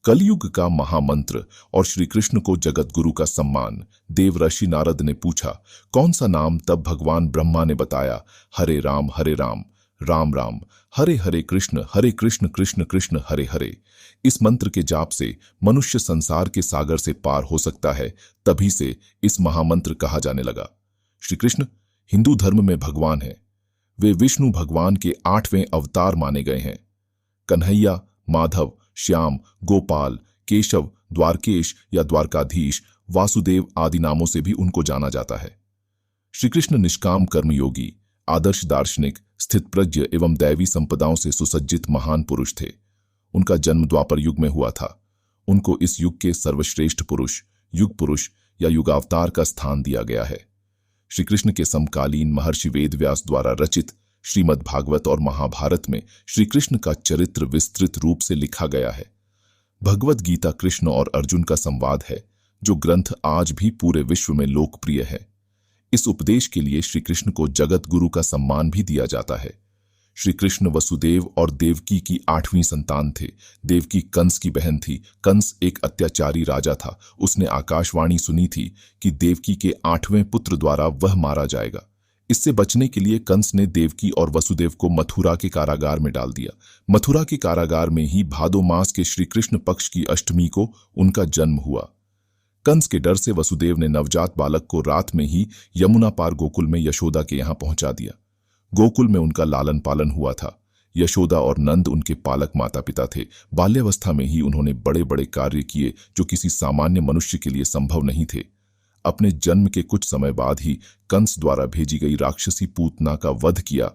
कलयुग का महामंत्र और श्री कृष्ण को जगत गुरु का सम्मान। देवर्षि नारद ने पूछा, कौन सा नाम? तब भगवान ब्रह्मा ने बताया, हरे राम राम राम हरे कृष्ण कृष्ण कृष्ण हरे हरे। इस मंत्र के जाप से मनुष्य संसार के सागर से पार हो सकता है। तभी से इस महामंत्र कहा जाने लगा। श्री कृष्ण हिंदू धर्म में भगवान है। वे विष्णु भगवान के 8वें अवतार माने गए हैं। कन्हैया, माधव, श्याम, गोपाल, केशव, द्वारकेश या द्वारकाधीश, वासुदेव आदि नामों से भी उनको जाना जाता है। श्री कृष्ण निष्काम कर्मयोगी, आदर्श दार्शनिक, स्थितप्रज्ञ एवं दैवी संपदाओं से सुसज्जित महान पुरुष थे। उनका जन्म द्वापर युग में हुआ था। उनको इस युग के सर्वश्रेष्ठ पुरुष, युग पुरुष या युगावतार का स्थान दिया गया है। श्री कृष्ण के समकालीन महर्षि वेदव्यास द्वारा रचित श्रीमद् भागवत और महाभारत में श्री कृष्ण का चरित्र विस्तृत रूप से लिखा गया है। भगवत गीता कृष्ण और अर्जुन का संवाद है, जो ग्रंथ आज भी पूरे विश्व में लोकप्रिय है। इस उपदेश के लिए श्री कृष्ण को जगत गुरु का सम्मान भी दिया जाता है। श्री कृष्ण वसुदेव और देवकी की 8वीं संतान थे। देवकी कंस की बहन थी। कंस एक अत्याचारी राजा था। उसने आकाशवाणी सुनी थी कि देवकी के 8वें पुत्र द्वारा वह मारा जाएगा। इससे बचने के लिए कंस ने देवकी और वसुदेव को मथुरा के कारागार में डाल दिया। मथुरा के कारागार में ही भादो मास के श्री कृष्ण पक्ष की अष्टमी को उनका जन्म हुआ। कंस के डर से वसुदेव ने नवजात बालक को रात में ही यमुना पार गोकुल में यशोदा के यहां पहुंचा दिया। गोकुल में उनका लालन पालन हुआ था। यशोदा और नंद उनके पालक माता पिता थे। बाल्यावस्था में ही उन्होंने बड़े बड़े कार्य किए जो किसी सामान्य मनुष्य के लिए संभव नहीं थे। अपने जन्म के कुछ समय बाद ही कंस द्वारा भेजी गई राक्षसी पूतना का वध किया।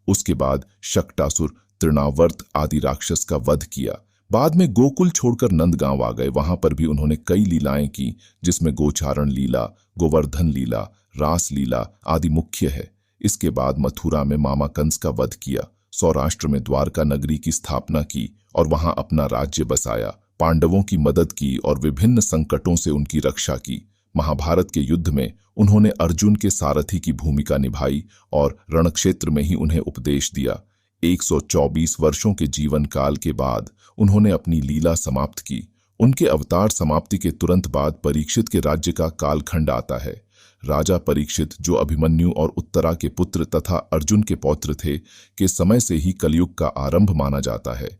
उसके बाद शक्टासुर, तृणावर्त आदि राक्षस का वध किया। बाद में गोकुल छोड़कर नंदगांव आ गए। वहां पर भी उन्होंने कई लीलाएं की, जिसमें गोचारण लीला, गोवर्धन लीला, रास लीला आदि मुख्य है। इसके बाद मथुरा में मामा कंस का वध किया। सौराष्ट्र में द्वारका नगरी की स्थापना की और वहां अपना राज्य बसाया। पांडवों की मदद की और विभिन्न संकटों से उनकी रक्षा की। महाभारत के युद्ध में उन्होंने अर्जुन के सारथी की भूमिका निभाई और रणक्षेत्र में ही उन्हें उपदेश दिया। 124 वर्षों के जीवन काल के बाद उन्होंने अपनी लीला समाप्त की। उनके अवतार समाप्ति के तुरंत बाद परीक्षित के राज्य का कालखंड आता है। राजा परीक्षित, जो अभिमन्यु और उत्तरा के पुत्र तथा अर्जुन के पौत्र थे, के समय से ही कलयुग का आरंभ माना जाता है।